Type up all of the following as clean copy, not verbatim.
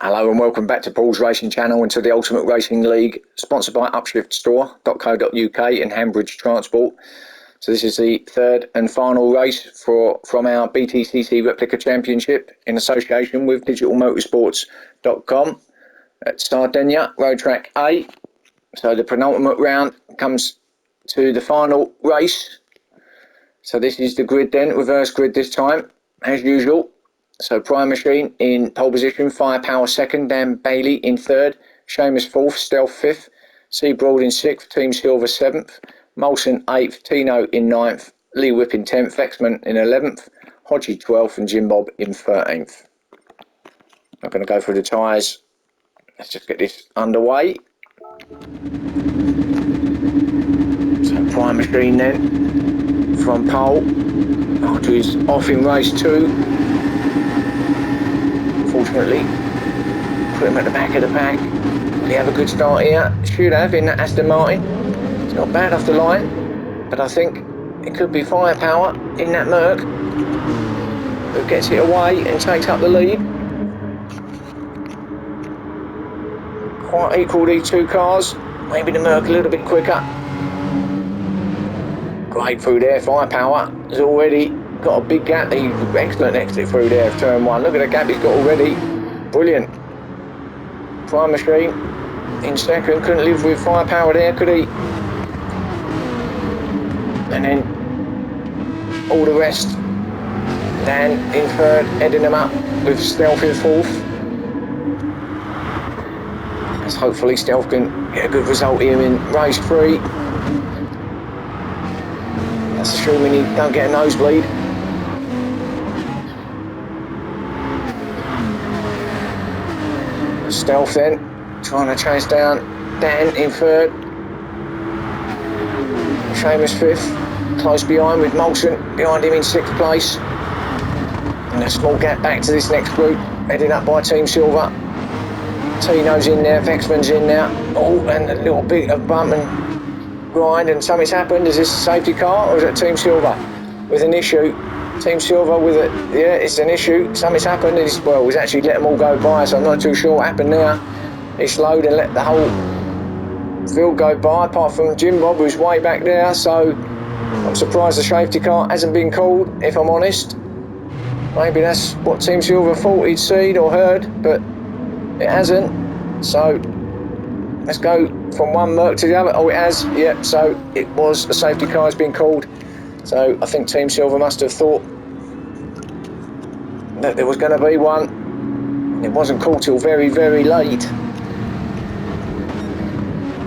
Hello and welcome back to Paul's Racing Channel and to the Ultimate Racing League, sponsored by upshiftstore.co.uk and Hambridge Transport. So this is the third and final race from our BTCC Replica Championship in association with digitalmotorsports.com at Sardegna, road track A. So the penultimate round comes to the final race. So this is the grid then, reverse grid this time, as usual. So Prime Machine in pole position, Firepower second, Dan Bailey in third, Seamus fourth, Stealth fifth, Seabroad in sixth, Team Silver seventh, Molson eighth, Tino in ninth, Lee Whip in 10th, Vexman in 11th, Hodgie 12th and Jim Bob in 13th. I'm going to go through the tyres. Let's just get this underway. So Prime Machine then from pole. Hodgie's off in race 2. Fortunately, put him at the back of the pack. Will he have a good start here? Should have in that Aston Martin. It's not bad off the line, but I think it could be Firepower in that Merc who gets it away and takes up the lead. Quite equal, these two cars. Maybe the Merc a little bit quicker. Great through there. Firepower has already got a big gap. He's excellent exit through there of turn 1. Look at the gap he's got already. Brilliant. Prime Machine in second. Couldn't live with Firepower there, could he? And then all the rest. Dan in third, heading them up with Stealth in fourth. As hopefully Stealth can get a good result here in race 3. That's assuming he don't get a nosebleed. Stealth then, trying to chase down Dan in third. Seamus 5th, close behind with Molson behind him in 6th place. And a small gap back to this next group, heading up by Team Silver. Tino's in there, Vexman's in there. Oh, and a little bit of bump and grind, and something's happened. Is this a safety car or is it Team Silver with an issue? Team Silver with it, yeah, it's an issue. Something's happened. He's actually let them all go by, so I'm not too sure what happened there. He slowed and let the whole field go by, apart from Jim Bob, who's way back there. So I'm surprised the safety car hasn't been called, if I'm honest. Maybe that's what Team Silver thought he'd seen or heard, but it hasn't. So let's go from one Merc to the other. Oh, it has, yeah, so it was, the safety car has been called. So I think Team Silver must have thought that there was going to be one. It wasn't called till very, very late.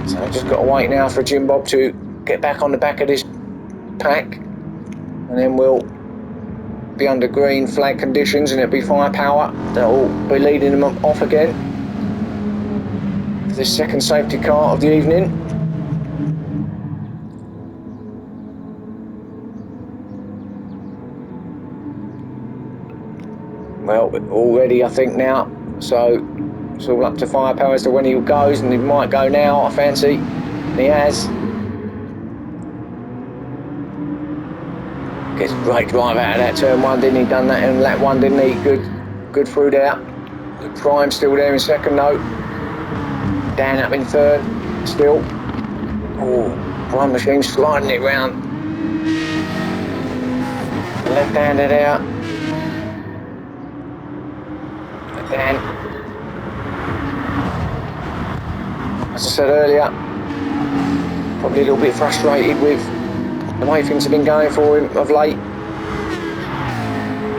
So I've just got to wait now for Jim Bob to get back on the back of this pack. And then we'll be under green flag conditions and it'll be Firepower that will be leading them off again. This second safety car of the evening. Well, already I think now, so it's all up to Firepower as to when he goes, and he might go now, I fancy. And he has. Gets a great drive out of that turn 1, didn't he? Done that in lap 1, didn't he? Good through there. The Prime still there in second though. Dan up in third, still. Oh, Prime Machine sliding it round. Left-handed out. Dan, as I said earlier, probably a little bit frustrated with the way things have been going for him of late.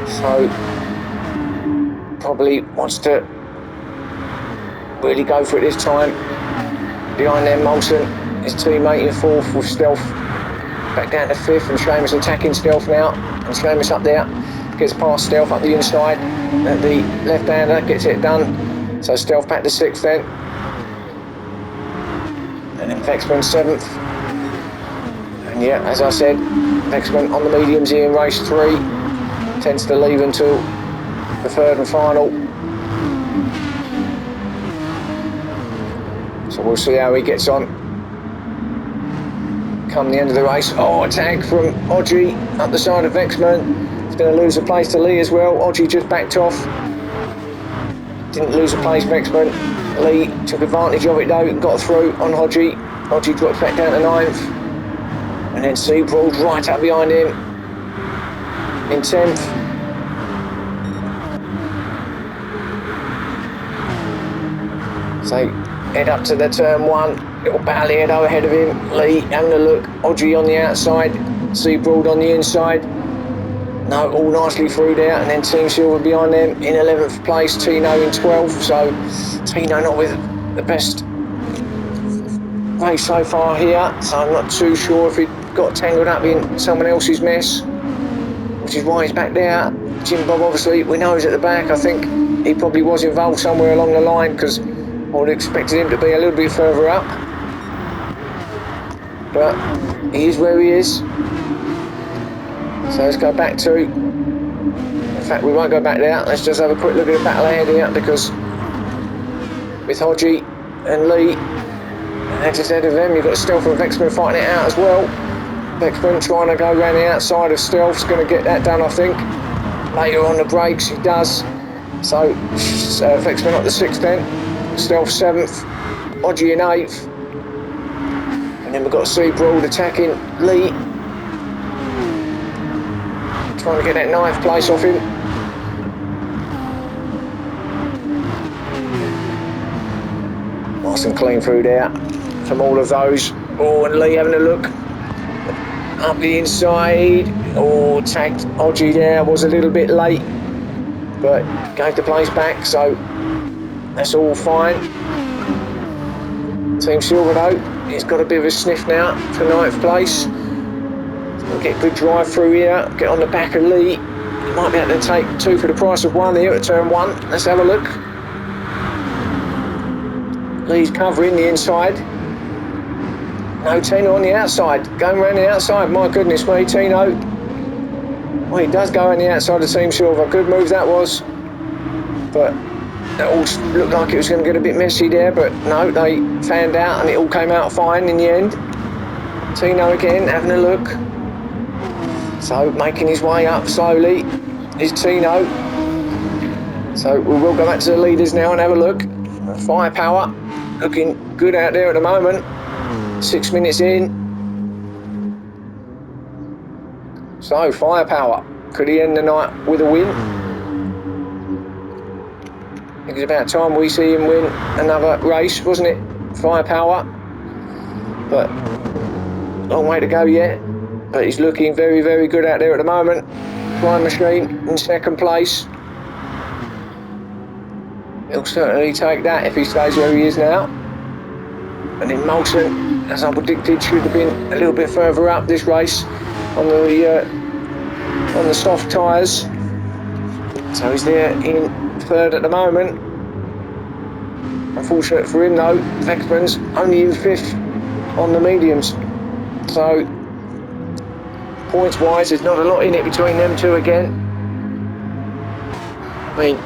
So, probably wants to really go for it this time. Behind them, Molson, his teammate in 4th with Stealth back down to 5th, and Seamus attacking Stealth now. And Seamus up there, gets past Stealth up the inside. And the left-hander gets it done. So Stealth back to 6th then. And then Vexman 7th. And yeah, as I said, Vexman on the mediums here in race 3. Tends to leave until the third and final. So we'll see how he gets on come the end of the race. Oh, attack from Hodgie up the side of Vexman. He's going to lose a place to Lee as well. Hodgie just backed off. Didn't lose a place, Vexman. Lee took advantage of it though and got through on Hodgie. Hodgie dropped back down to 9th. And then Seabroad right up behind him in 10th. So head up to the turn 1. Little battle head ahead of him. Lee having a look. Hodgie on the outside. Seabroad on the inside. No, all nicely through there, and then Team Silver behind them in 11th place, Tino in 12th, so Tino not with the best race so far here, so I'm not too sure if he got tangled up in someone else's mess, which is why he's back there. Jim Bob, obviously, we know he's at the back. I think he probably was involved somewhere along the line, because I would have expected him to be a little bit further up, but he is where he is. So let's go back to, in fact we won't go back there, let's just have a quick look at the battle ahead here, because with Hodgie and Lee, and just ahead of them you've got Stealth and Vexman fighting it out as well. Vexman trying to go around the outside of Stealth's going to get that done, I think. Later on the brakes he does. So Vexman up to 6th then, Stealth 7th, Hodgie in 8th. And then we've got Seabroad attacking Lee, trying to get that 9th place off him. Nice and clean through there from all of those. Oh, and Lee having a look up the inside. Oh, tagged Hodgie there, was a little bit late, but gave the place back, so that's all fine. Team Silver though, he's got a bit of a sniff now for 9th place. Get a good drive through here, get on the back of Lee. He might be able to take 2 for the price of 1 here at turn 1. Let's have a look. Lee's covering the inside. No, Tino on the outside. Going around the outside, my goodness me, Tino. Well, he does go on the outside of Team Silver. Good move that was. But it all looked like it was going to get a bit messy there, but no, they fanned out and it all came out fine in the end. Tino again, having a look. So making his way up slowly is Tino. So we will go back to the leaders now and have a look. Firepower looking good out there at the moment. 6 minutes in. So Firepower, could he end the night with a win? I think it's about time we see him win another race, wasn't it? Firepower. But long way to go yet. But he's looking very, very good out there at the moment. Flying Machine in 2nd place. He'll certainly take that if he stays where he is now. And then Molson, as I predicted, should have been a little bit further up this race on the soft tyres. So he's there in 3rd at the moment. Unfortunate for him though, Vexman's only in 5th on the mediums. So points wise, there's not a lot in it between them two again. I mean,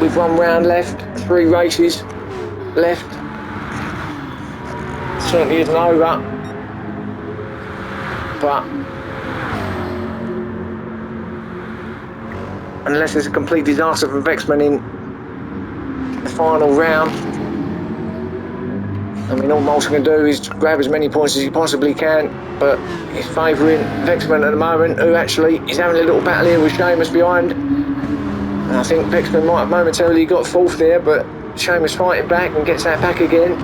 we've 1 round left, 3 races left. Certainly isn't over, but unless there's a complete disaster from Vexman in the final round, I mean, all Molson can do is grab as many points as he possibly can, but he's favouring Vexman at the moment, who actually is having a little battle here with Seamus behind. And I think Vexman might have momentarily got 4th there, but Seamus fighting back and gets that back again.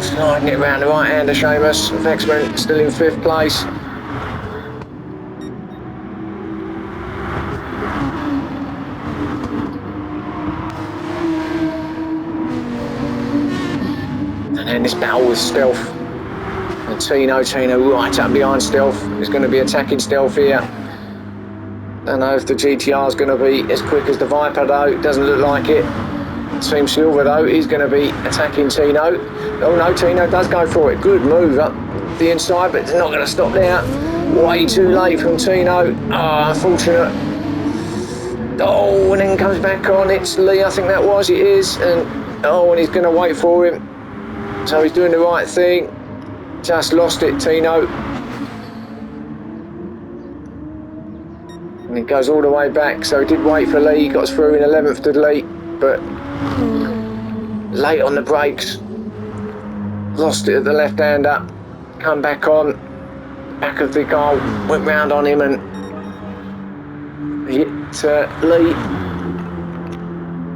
Sliding it round the right hand of Seamus. Vexman still in 5th place. And this battle with Stealth and Tino right up behind Stealth. Is going to be attacking Stealth here. Don't know if the GTR is going to be as quick as the Viper though. It doesn't look like it. Team Silver though is going to be attacking Tino. Oh no, Tino does go for it. Good move up the inside, but it's not going to stop there. Way too late from Tino. Unfortunate. Oh, and then comes back on. It's Lee, I think that was. It is. And he's going to wait for him. So he's doing the right thing. Just lost it, Tino. And he goes all the way back, so he did wait for Lee, got through in 11th to Lee, but late on the brakes, lost it at the left-hander, come back on, back of the goal, went round on him and hit Lee.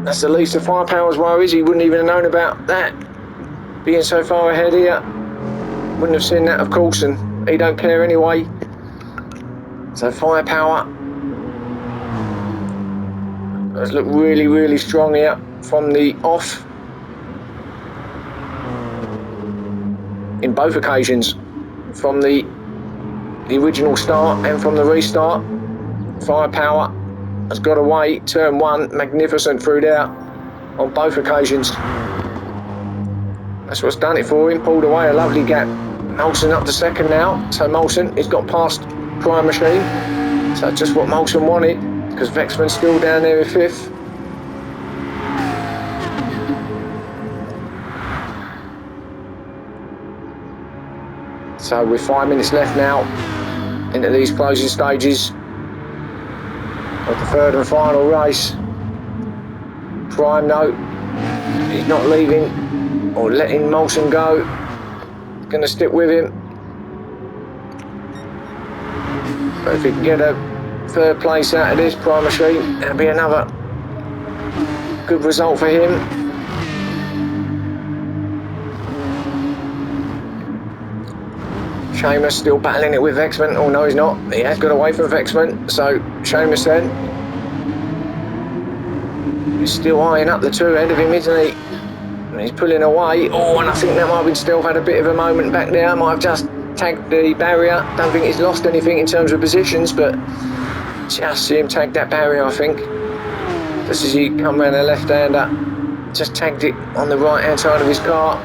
That's the least of Firepower's worries. He wouldn't even have known about that, being so far ahead here. Wouldn't have seen that, of course, and he don't care anyway. So Firepower has looked really, really strong here from the off in both occasions, from the original start and from the restart. Firepower has got away, turn one, magnificent through there on both occasions. That's what's done it for him, pulled away a lovely gap. Molson up to second now, so Molson has got past Prime Machine, so just what Molson wanted, because Vexman's still down there in 5th. So with 5 minutes left now into these closing stages of the third and final race. Prime, no, he's not leaving or letting Molson go. He's going to stick with him. But if he can get a third place out of this Prime Machine, that'll be another good result for him. Seamus still battling it with Vexman. Oh no, he's not. He has got away from Vexman. So Seamus then is still eyeing up the two ahead of him, isn't he? And he's pulling away. Oh, and I think that might have been still had a bit of a moment back there. Might have just tagged the barrier. Don't think he's lost anything in terms of positions, but just see him tag that barrier, I think. Just as he come around the left-hander, just tagged it on the right-hand side of his car.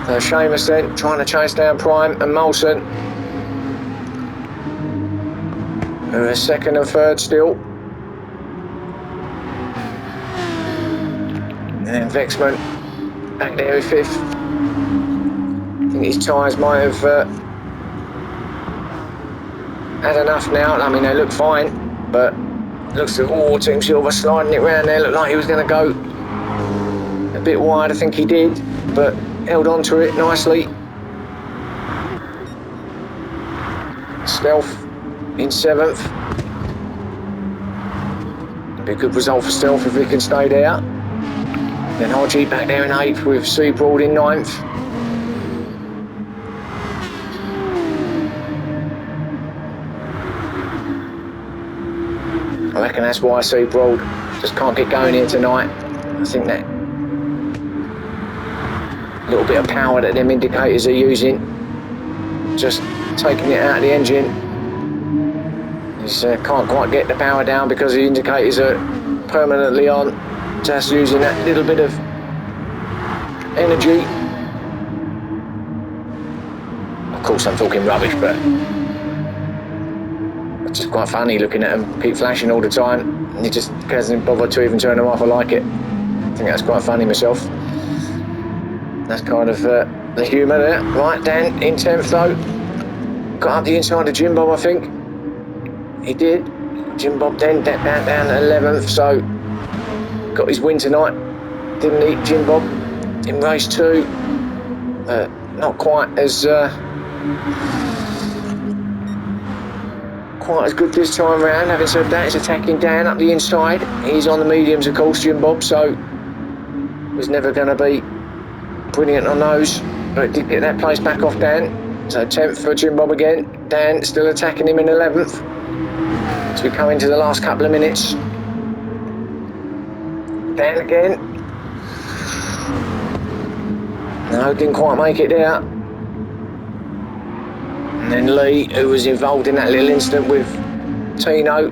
So Seamus then trying to chase down Prime and Molson, who are second and third still. And then Vexman back there in 5th. I think his tyres might have had enough now. I mean, they look fine, but looks like, oh, Team Silver sliding it round there. Looked like he was going to go a bit wide. I think he did, but held on to it nicely. Stealth in 7th. Be a good result for Stealth if he can stay there. Then Hodgie back there in 8th with Seabroad in 9th. I reckon that's why Seabroad just can't get going here tonight. I think that little bit of power that them indicators are using, just taking it out of the engine. He can't quite get the power down because the indicators are permanently on, just using that little bit of energy. Of course I'm talking rubbish, but it's just quite funny looking at them keep flashing all the time and he just doesn't bother to even turn them off. I like it. I think that's quite funny myself. That's kind of the humour there. Right, Dan in 10th though. Got up the inside of Jim Bob, I think. He did. Jim Bob then down to 11th, so got his win tonight, didn't he, Jim Bob? In race 2. Not quite as good this time round. Having said that, he's attacking Dan up the inside. He's on the mediums, of course, Jim Bob, so was never going to be brilliant on those, but did get that place back off Dan. So 10th for Jim Bob again. Dan still attacking him in 11th as we come into the last couple of minutes. Dan again. No, didn't quite make it there. And then Lee, who was involved in that little incident with Tino,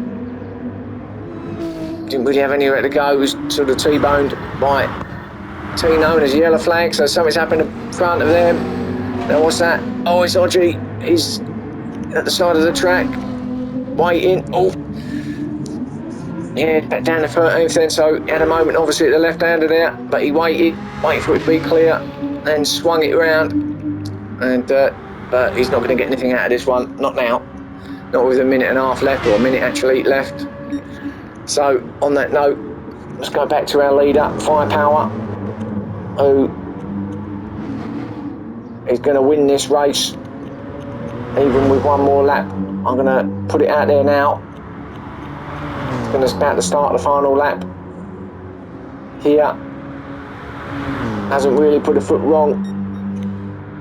didn't really have anywhere to go, was sort of T-boned by Tino and there's a yellow flag, so something's happened in front of them. Now what's that? Oh, it's Hodgie. He's at the side of the track, waiting. Oh, yeah, back down to 13th then, so he had a moment obviously at the left-hander there, but he waited for it to be clear, then swung it around, and but he's not going to get anything out of this one, not now. not with a minute and a half left, or a minute actually left. So on that note, let's go back to our leader, Firepower, who is going to win this race even with one more lap. I'm going to put it out there now. It's going to about to start the final lap here. Hasn't really put a foot wrong,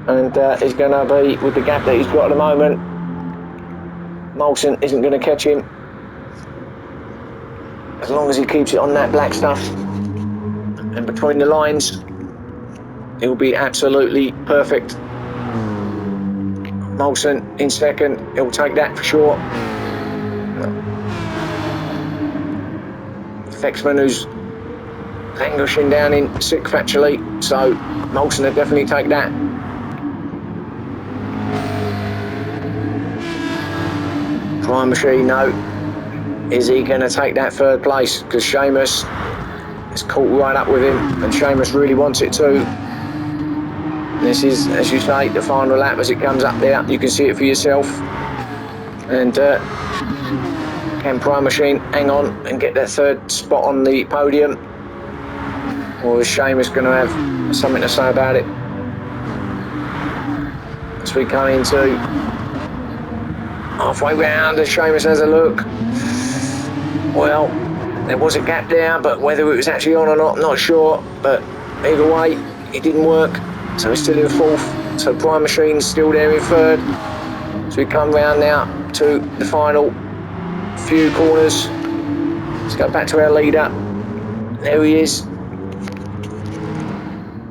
and he's going to be, with the gap that he's got at the moment, Molson isn't going to catch him as long as he keeps it on that black stuff and between the lines. He'll be absolutely perfect. Molson in second, he'll take that for sure. Fexman, who's languishing down in sixth actually, so Molson will definitely take that. Prime Machine, no. Is he going to take that third place? Because Seamus is caught right up with him, and Seamus really wants it too. This is, as you say, the final lap as it comes up there. You can see it for yourself. And can Prime Machine hang on and get that third spot on the podium? Or is Seamus going to have something to say about it? As we come into halfway round, as Seamus has a look. Well, there was a gap there, but whether it was actually on or not, not sure. But either way, it didn't work. So he's still in fourth. So Prime Machine's still there in third. So we come round now to the final few corners. Let's go back to our leader. There he is.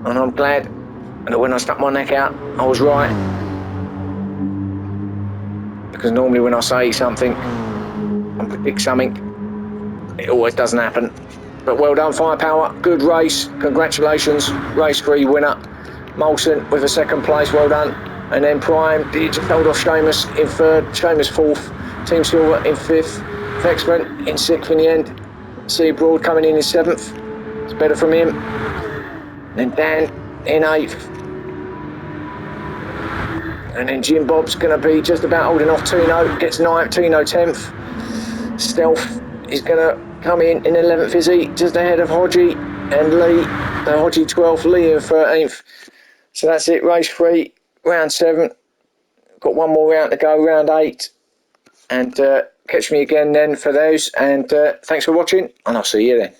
And I'm glad that when I stuck my neck out, I was right. Because normally when I say something and predict something, it always doesn't happen. But well done, Firepower. Good race. Congratulations. Race 3 winner. Molson with a second place, well done. And then Prime did just hold off Seamus in third, Seamus fourth, Team Silver in fifth, Fexman in sixth in the end. C Broad coming in seventh, it's better from him. And then Dan in eighth. And then Jim Bob's going to be just about holding off Tino, gets ninth, Tino 10th. Stealth is going to come in 11th, is he? Just ahead of Hodgie and Lee. Hodgie 12th, Lee in 13th. So that's it, race 3, round 7. Got one more round to go, round 8. And catch me again then for those. And thanks for watching, and I'll see you then.